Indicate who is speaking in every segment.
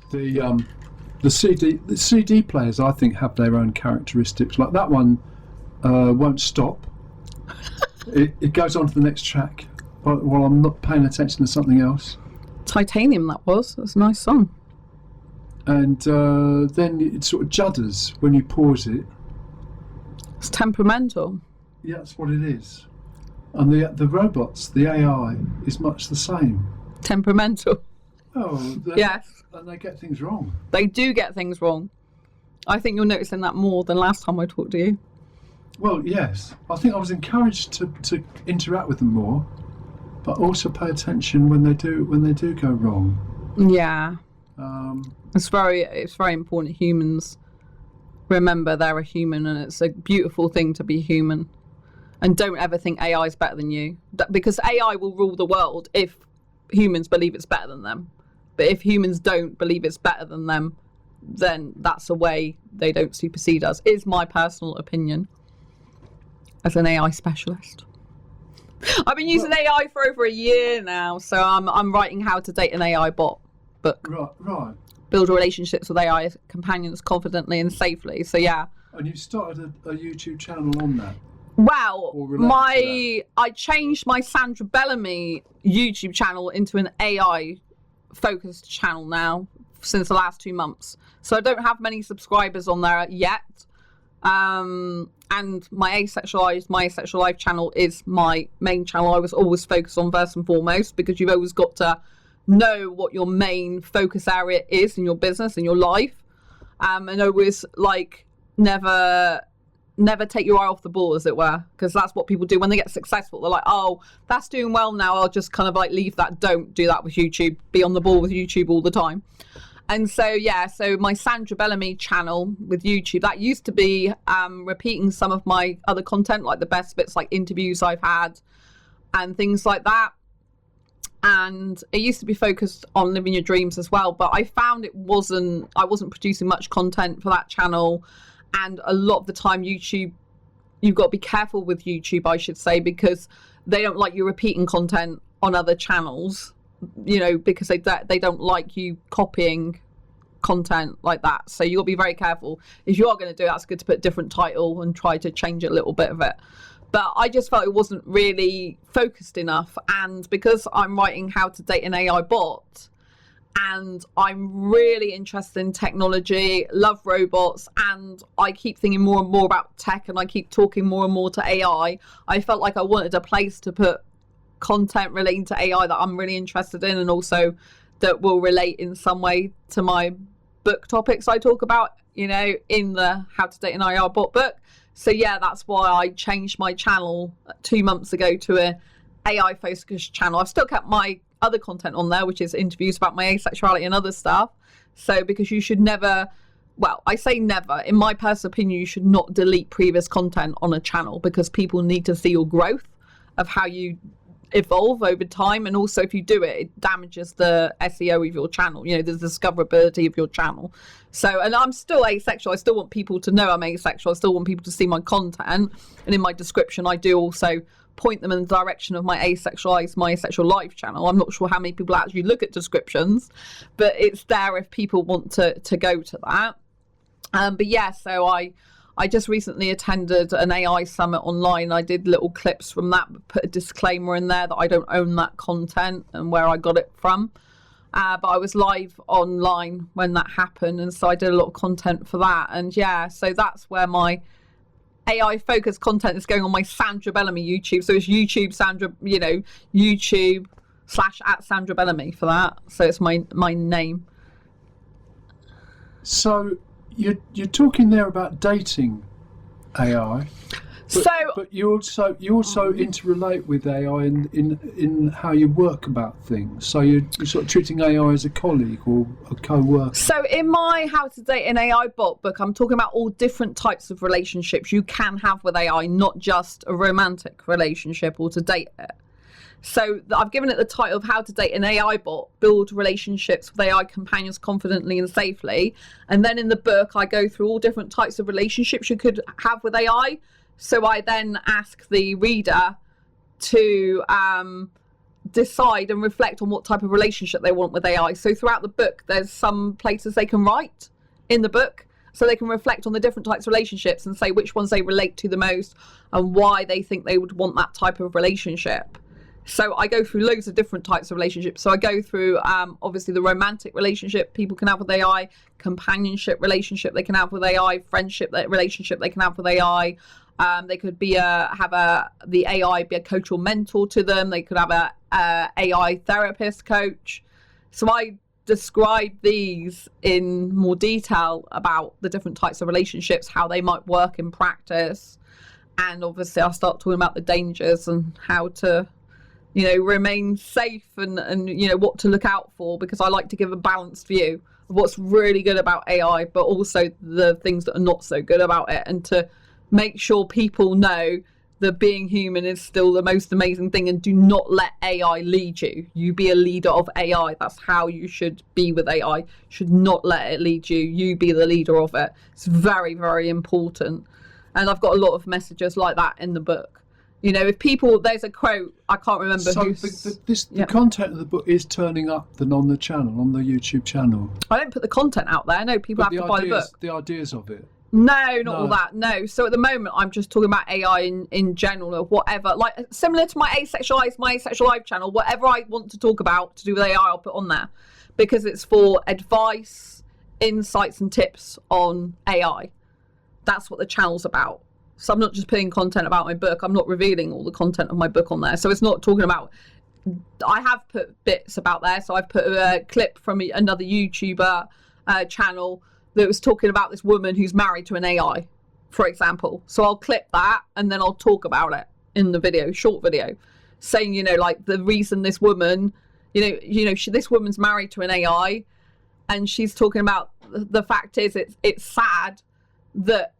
Speaker 1: The CD players, I think, have their own characteristics. Like that one won't stop. It goes on to the next track while I'm not paying attention to something else.
Speaker 2: Titanium, that's a nice song.
Speaker 1: And then it sort of judders when you pause it.
Speaker 2: It's temperamental.
Speaker 1: Yeah, that's what it is. And the robots, the AI, is much the same.
Speaker 2: Temperamental.
Speaker 1: Oh,
Speaker 2: yes.
Speaker 1: And they get things wrong.
Speaker 2: They do get things wrong. I think you're noticing that more than last time I talked to you.
Speaker 1: Well, yes. I think I was encouraged to interact with them more, but also pay attention when they do go wrong.
Speaker 2: Yeah. It's very important. Humans remember they're a human, and it's a beautiful thing to be human. And don't ever think AI is better than you, because AI will rule the world if humans believe it's better than them. But if humans don't believe it's better than them, then that's a way they don't supersede us, is my personal opinion as an AI specialist. I've been using AI for over a year now, so I'm writing How to Date an AI Bot book.
Speaker 1: Right.
Speaker 2: Build relationships with AI companions confidently and safely. So yeah.
Speaker 1: And you've started a YouTube channel on that.
Speaker 2: Well, I changed my Sandra Bellamy YouTube channel into an AI focused channel now since the last 2 months. So I don't have many subscribers on there yet. And my asexual life channel is my main channel. I was always focused on first and foremost, because you've always got to know what your main focus area is in your business, in your life. And always never take your eye off the ball, as it were, because that's what people do when they get successful. They're like, oh, that's doing well now, I'll just kind of leave that. Don't do that with YouTube. Be on the ball with YouTube all the time. And so so my Sandra Bellamy channel with YouTube, that used to be repeating some of my other content, like the best bits, like interviews I've had and things like that. And it used to be focused on living your dreams as well, but I found I wasn't producing much content for that channel. And a lot of the time YouTube, you've got to be careful with YouTube, I should say, because they don't like you repeating content on other channels, because they don't like you copying content like that. So you've got to be very careful. If you are going to do that, it's good to put a different title and try to change a little bit of it. But I just felt it wasn't really focused enough. And because I'm writing How to Date an AI Bot, and I'm really interested in technology, love robots, and I keep thinking more and more about tech, and I keep talking more and more to AI. I felt like I wanted a place to put content relating to AI that I'm really interested in, and also that will relate in some way to my book topics I talk about, in the How to Date an AI Bot book. So yeah, that's why I changed my channel 2 months ago to a AI focused channel. I've still kept my other content on there, which is interviews about my asexuality and other stuff. So because you should never, I say never, in my personal opinion, you should not delete previous content on a channel, because people need to see your growth of how you evolve over time. And also if you do it, it damages the SEO of your channel, the discoverability of your channel. So, and I'm still asexual. I still want people to know I'm asexual. I still want people to see my content. And in my description, I do also point them in the direction of my asexual life channel. I'm not sure how many people actually look at descriptions, but it's there if people want to go to that. But yeah, so I just recently attended an AI summit online. I did little clips from that, put a disclaimer in there that I don't own that content and where I got it from. But I was live online when that happened, and so I did a lot of content for that. And yeah, so that's where my AI focused content is going on my Sandra Bellamy YouTube. So it's YouTube Sandra, YouTube /@Sandra Bellamy for that. So it's my name.
Speaker 1: So you're talking there about dating AI. But you also interrelate with AI in how you work about things. So you're sort of treating AI as a colleague or a co-worker.
Speaker 2: So in my How to Date an AI Bot book, I'm talking about all different types of relationships you can have with AI, not just a romantic relationship or to date it. So I've given it the title of How to Date an AI Bot, Build Relationships with AI Companions Confidently and Safely. And then in the book, I go through all different types of relationships you could have with AI. So I then ask the reader to decide and reflect on what type of relationship they want with AI. So throughout the book, there's some places they can write in the book, so they can reflect on the different types of relationships and say which ones they relate to the most and why they think they would want that type of relationship. So I go through loads of different types of relationships. So I go through obviously the romantic relationship people can have with AI, companionship relationship they can have with AI, friendship relationship they can have with AI. They could be the AI be a coach or mentor to them. They could have a AI therapist coach. So I describe these in more detail about the different types of relationships, how they might work in practice, and obviously I'll start talking about the dangers and how to, remain safe and what to look out for, because I like to give a balanced view of what's really good about AI, but also the things that are not so good about it, and to make sure people know that being human is still the most amazing thing, and do not let AI lead you. You be a leader of AI. That's how you should be with AI. You should not let it lead you. You be the leader of it. It's very, very important. And I've got a lot of messages like that in the book. If people, there's a quote, I can't remember
Speaker 1: the content of the book is turning up then on the channel, on the YouTube channel.
Speaker 2: I don't put the content out there. No, people have to buy the book.
Speaker 1: The ideas of it.
Speaker 2: No, not all that. No. So at the moment, I'm just talking about AI in general, or whatever. Like similar to my Asexual Life channel, whatever I want to talk about to do with AI, I'll put on there, because it's for advice, insights, and tips on AI. That's what the channel's about. So I'm not just putting content about my book. I'm not revealing all the content of my book on there. So it's not talking about. I have put bits about there. So I've put a clip from another YouTuber channel that was talking about this woman who's married to an AI, for example. So I'll clip that and then I'll talk about it in the video, short video, saying, like the reason this woman, this woman's married to an AI, and she's talking about the fact is it's sad that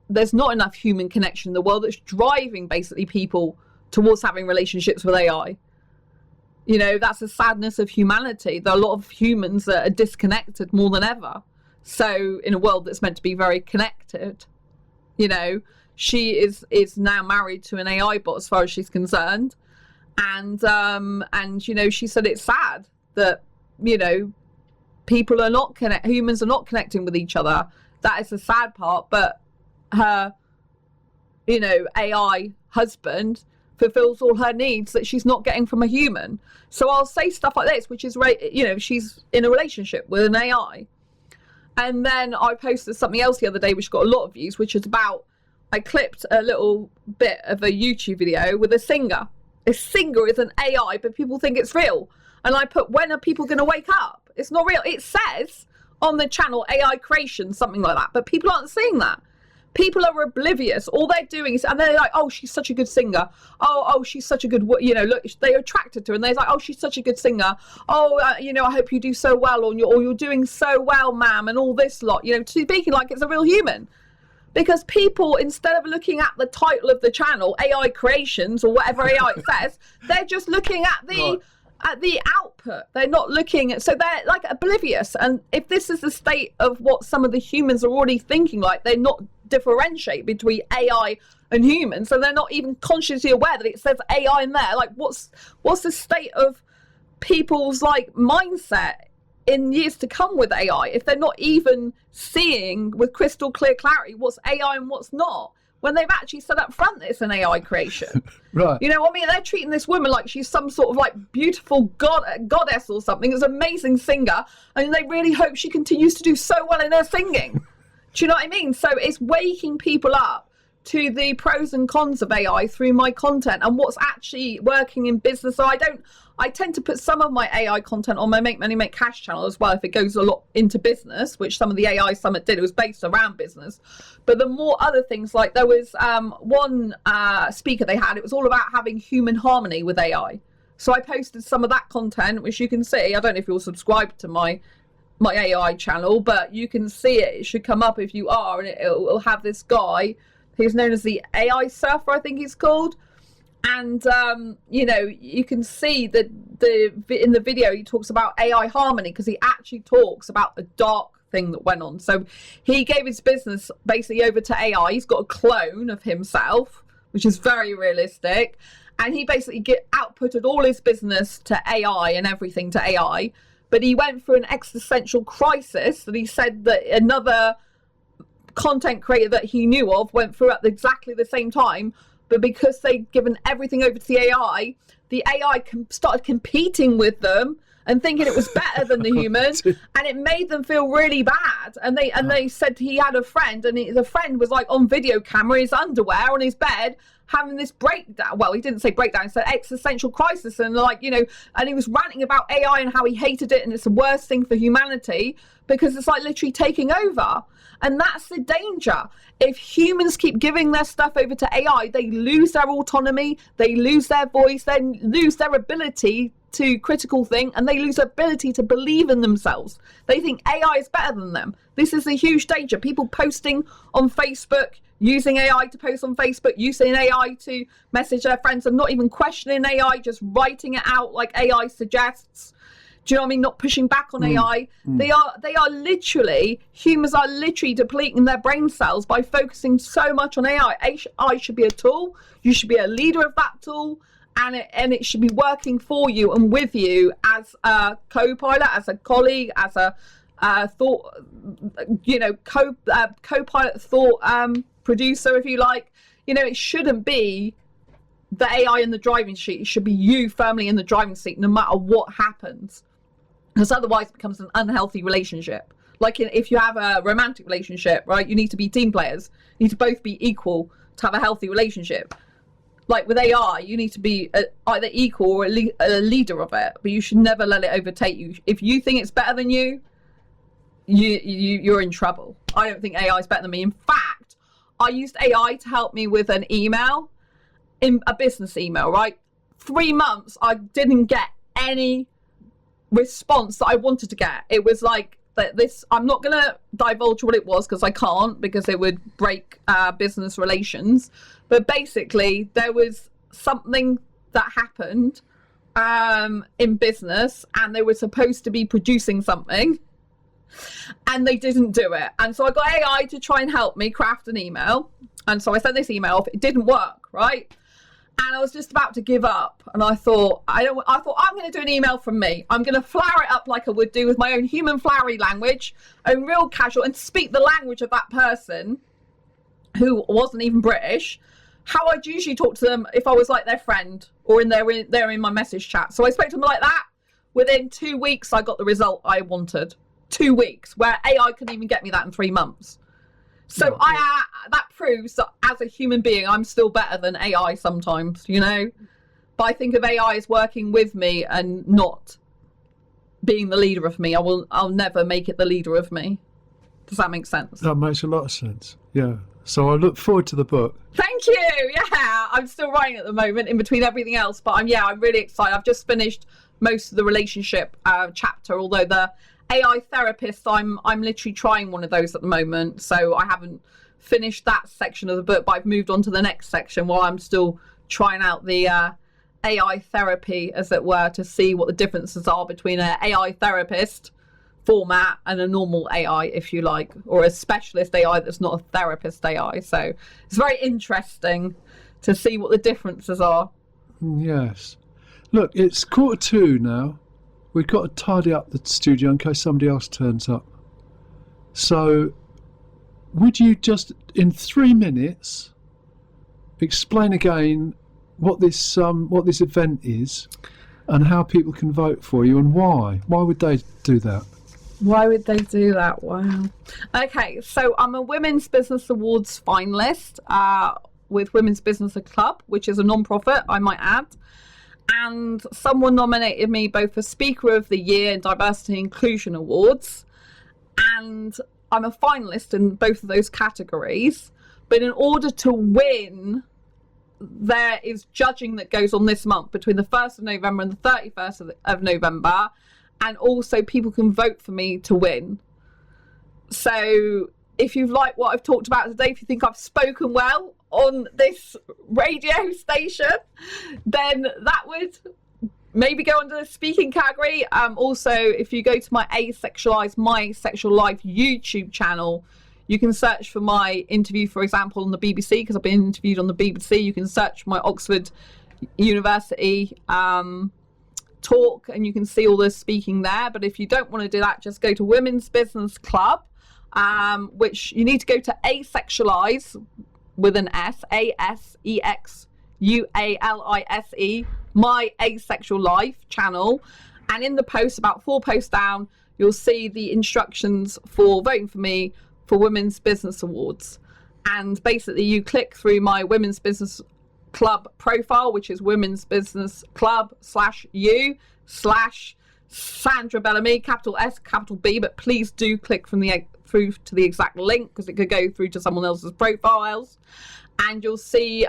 Speaker 2: there's not enough human connection in the world that's driving basically people towards having relationships with AI. That's the sadness of humanity. There are a lot of humans that are disconnected more than ever. So in a world that's meant to be very connected, she is now married to an AI bot as far as she's concerned. And she said it's sad that, people are not humans are not connecting with each other. That is the sad part. But her, AI husband fulfills all her needs that she's not getting from a human. So I'll say stuff like this, which is, she's in a relationship with an AI. And then I posted something else the other day, which got a lot of views, which is about, I clipped a little bit of a YouTube video with a singer. A singer is an AI, but people think it's real. And I put, when are people going to wake up? It's not real. It says on the channel, AI creation, something like that. But people aren't seeing that. People are oblivious. All they're doing is, and they're like, oh, she's such a good singer. Oh, she's such a good, look, they're attracted to her. And they're like, oh, she's such a good singer. Oh, I hope you do so well, or you're doing so well, ma'am, and all this lot, speaking like it's a real human. Because people, instead of looking at the title of the channel, AI creations, or whatever AI says, they're just looking at the output. They're not looking at, so they're like oblivious. And if this is the state of what some of the humans are already thinking, like they're not differentiate between AI and humans, so they're not even consciously aware that it says AI in there. Like what's the state of people's like mindset in years to come with AI if they're not even seeing with crystal clear clarity what's AI and what's not, when they've actually said up front that it's an AI creation.
Speaker 1: Right.
Speaker 2: They're treating this woman like she's some sort of like beautiful goddess or something. It's an amazing singer, and they really hope she continues to do so well in her singing. Do you know what I mean? So it's waking people up to the pros and cons of AI through my content and what's actually working in business. So I tend to put some of my AI content on my Make Money, Make Cash channel as well, if it goes a lot into business, which some of the AI Summit did. It was based around business. But the more other things, like there was one speaker they had, it was all about having human harmony with AI. So I posted some of that content, which you can see. I don't know if you're subscribed to my AI channel, but you can see it. It should come up if you are, and it'll have this guy who's known as the AI surfer, I think he's called. And you can see that in the video he talks about AI harmony, because he actually talks about the dark thing that went on. So he gave his business basically over to AI. He's got a clone of himself, which is very realistic, and he basically outputted all his business to AI and everything to AI. But he went through an existential crisis that he said that another content creator that he knew of went through at exactly the same time. But because they'd given everything over to the AI started competing with them and thinking it was better than the humans, and it made them feel really bad. And they said he had a friend, and the friend was like on video camera, his underwear on his bed, having this breakdown. Well, he didn't say breakdown, he said existential crisis, and like, you know, and he was ranting about AI and how he hated it and it's the worst thing for humanity because it's like literally taking over. And that's the danger. If humans keep giving their stuff over to AI, they lose their autonomy, they lose their voice, they lose their ability to critical think, and they lose the ability to believe in themselves. They think AI is better than them. This is a huge danger. People posting on Facebook, using AI to post on Facebook, using AI to message their friends, and not even questioning AI, just writing it out like AI suggests. Do you know what I mean? Not pushing back on AI. They are literally, humans are literally depleting their brain cells by focusing so much on AI. AI should be a tool. You should be a leader of that tool, and it should be working for you and with you as a co-pilot, as a colleague, as a thought, you know, co-pilot thought producer, if you like. You know, it shouldn't be the AI in the driving seat. It should be you firmly in the driving seat, no matter what happens. Because otherwise it becomes an unhealthy relationship. Like if you have a romantic relationship, right, you need to be team players. You need to both be equal to have a healthy relationship. Like with AI, you need to be either equal or a leader of it, but you should never let it overtake you. If you think it's better than you, you're in trouble. I don't think AI is better than me. In fact, I used AI to help me with an email, in a business email, right? 3 months, I didn't get any response that I wanted to get. It was like this. I'm not going to divulge what it was because I can't, because it would break business relations. But basically, there was something that happened in business, and they were supposed to be producing something, and they didn't do it. And so I got AI to try and help me craft an email. And so I sent this email off. It didn't work, right? And I was just about to give up, and I thought I'm going to do an email from me. I'm going to flower it up like I would do with my own human flowery language, own real casual, and speak the language of that person who wasn't even British, how I'd usually talk to them if I was like their friend or they're in my message chat. So I spoke to them like that. Within 2 weeks, I got the result I wanted. 2 weeks, where AI couldn't even get me that in 3 months. So that proves that as a human being, I'm still better than AI sometimes, you know. But I think of AI as working with me and not being the leader of me. I'll never make it the leader of me. Does that make sense?
Speaker 1: That makes a lot of sense. Yeah. So I look forward to the book.
Speaker 2: Thank you. Yeah, I'm still writing at the moment in between everything else, but I'm really excited. I've just finished most of the relationship chapter, although the AI therapist, I'm literally trying one of those at the moment, so I haven't finished that section of the book, but I've moved on to the next section while I'm still trying out the AI therapy, as it were, to see what the differences are between an AI therapist format and a normal AI, if you like, or a specialist AI that's not a therapist AI. So it's very interesting to see what the differences are.
Speaker 1: Yes. Look, it's 1:45 now. We've got to tidy up the studio in case somebody else turns up. So, would you just, in 3 minutes, explain again what this event is, and how people can vote for you, and why? Why would they do that?
Speaker 2: Why would they do that? Wow. Okay, so I'm a Women's Business Awards finalist with Women's Business Club, which is a non-profit, I might add. And someone nominated me both for Speaker of the Year and Diversity and Inclusion Awards. And I'm a finalist in both of those categories. But in order to win, there is judging that goes on this month between the 1st of November and the 31st of November. And also people can vote for me to win. So if you've liked what I've talked about today, if you think I've spoken well on this radio station, then that would maybe go under the speaking category. Also, if you go to my Asexualize My Sexual Life YouTube channel, you can search for my interview, for example, on the BBC, because I've been interviewed on the BBC. You can search my Oxford university talk, and you can see all the speaking there. But if you don't want to do that, just go to Women's Business Club, which you need to go to Asexualize with an S, ASEXUALISE, My Asexual Life channel. And in the post, about 4 posts down, you'll see the instructions for voting for me for Women's Business Awards. And basically you click through my Women's Business Club profile, which is Women's Business Club /you/Sandra Bellamy, capital S, capital B, but please do click from through to the exact link, because it could go through to someone else's profiles. And you'll see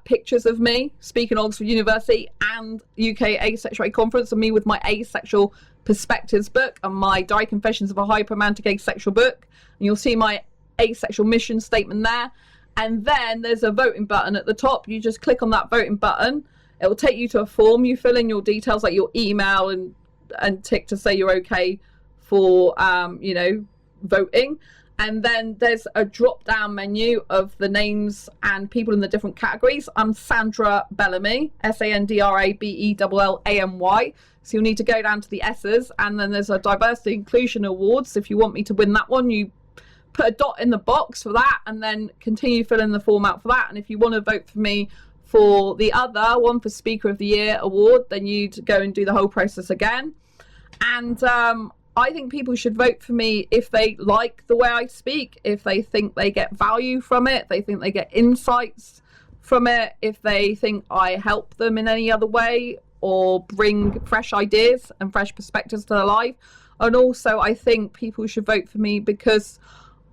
Speaker 2: pictures of me speaking at Oxford University and UK Asexuality Conference, and me with my Asexual Perspectives book and my Diary Confessions of a Hyperromantic Asexual book. And you'll see my asexual mission statement there. And then there's a voting button at the top. You just click on that voting button. It will take you to a form. You fill in your details, like your email, and tick to say you're okay for voting. And then there's a drop down menu of the names and people in the different categories. I'm Sandra Bellamy, SandraBellamy. So you'll need to go down to the S's, and then there's a Diversity Inclusion Awards. If you want me to win that one, you put a dot in the box for that, and then continue filling the form out for that. And if you want to vote for me for the other one, for Speaker of the Year award, then you'd go and do the whole process again. And I think people should vote for me if they like the way I speak, if they think they get value from it, they think they get insights from it, if they think I help them in any other way or bring fresh ideas and fresh perspectives to their life. And also, I think people should vote for me because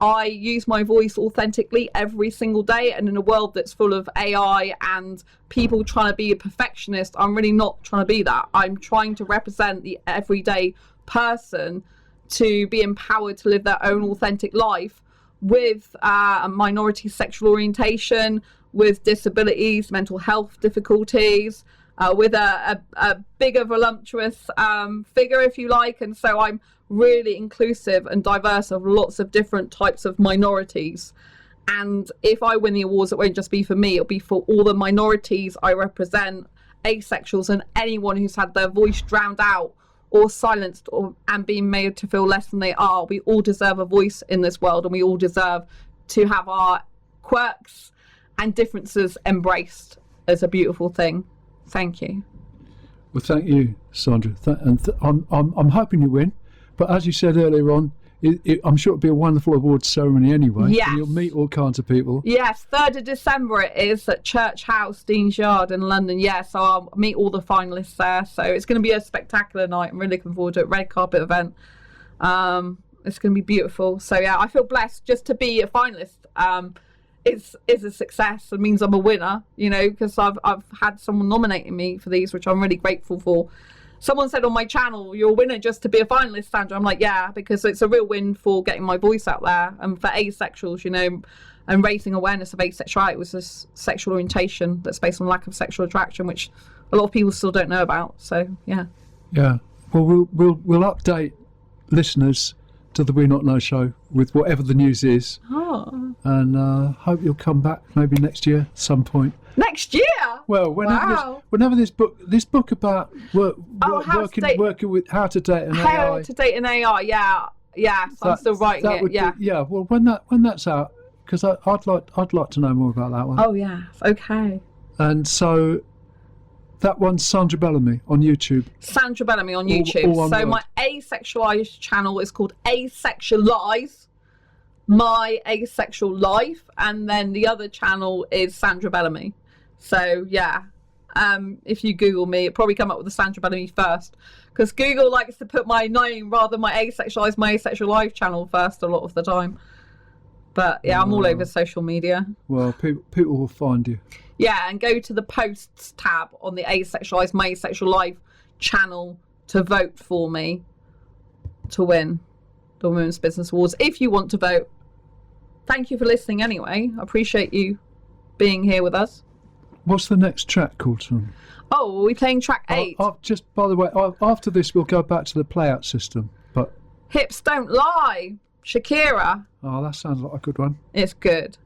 Speaker 2: I use my voice authentically every single day, and in a world that's full of AI and people trying to be a perfectionist, I'm really not trying to be that. I'm trying to represent the everyday person to be empowered to live their own authentic life with a minority sexual orientation, with disabilities, mental health difficulties, with a bigger voluptuous figure, if you like. And so I'm really inclusive and diverse of lots of different types of minorities. And if I win the awards, it won't just be for me, it'll be for all the minorities I represent, asexuals, and anyone who's had their voice drowned out or silenced and being made to feel less than they are. We all deserve a voice in this world, and we all deserve to have our quirks and differences embraced as a beautiful thing. Thank you.
Speaker 1: Well, thank you, Sandra. I'm hoping you win. But as you said earlier on, I'm sure it'll be a wonderful awards ceremony anyway.
Speaker 2: Yes.
Speaker 1: And you'll meet all kinds of people.
Speaker 2: Yes, 3rd of December it is at Church House, Dean's Yard in London. Yeah, so I'll meet all the finalists there. So it's going to be a spectacular night. I'm really looking forward to it. Red carpet event. It's going to be beautiful. So yeah, I feel blessed just to be a finalist. Is a success. It means I'm a winner, because I've had someone nominating me for these, which I'm really grateful for. Someone said on my channel, you're a winner just to be a finalist, Sandra. I'm like, yeah, because it's a real win for getting my voice out there and for asexuals, and raising awareness of asexuality. It was this sexual orientation that's based on lack of sexual attraction, which a lot of people still don't know about. So yeah.
Speaker 1: Yeah. Well, we'll update listeners to the We Not Know show with whatever the news is.
Speaker 2: Oh.
Speaker 1: And hope you'll come back maybe next year at some point.
Speaker 2: Next year?
Speaker 1: Well, whenever this book about working with how to date an AI.
Speaker 2: How to date an AI, yeah. So I'm still writing it. Yeah.
Speaker 1: Yeah. Well, when that's out, because I'd like to know more about that one.
Speaker 2: Oh yeah. Okay.
Speaker 1: And so that one's Sandra Bellamy on YouTube.
Speaker 2: Sandra Bellamy on YouTube. So my asexualized channel is called Asexualize, My Asexual Life, and then the other channel is Sandra Bellamy. So yeah, if you Google me, it probably come up with the Sandra Bellamy first, because Google likes to put my name rather than my Asexualize, My Asexual Life channel first a lot of the time. But yeah, I'm all over social media. Well,
Speaker 1: people will find you.
Speaker 2: Yeah, and go to the posts tab on the Asexualize, My Asexual Life channel to vote for me to win the Women's Business Awards if you want to vote. Thank you for listening anyway. I appreciate you being here with us.
Speaker 1: What's the next track called, Tom?
Speaker 2: Oh, are we playing track 8?
Speaker 1: Just by the way, after this we'll go back to the play-out system. But
Speaker 2: Hips Don't Lie, Shakira.
Speaker 1: Oh, that sounds like a good one.
Speaker 2: It's good.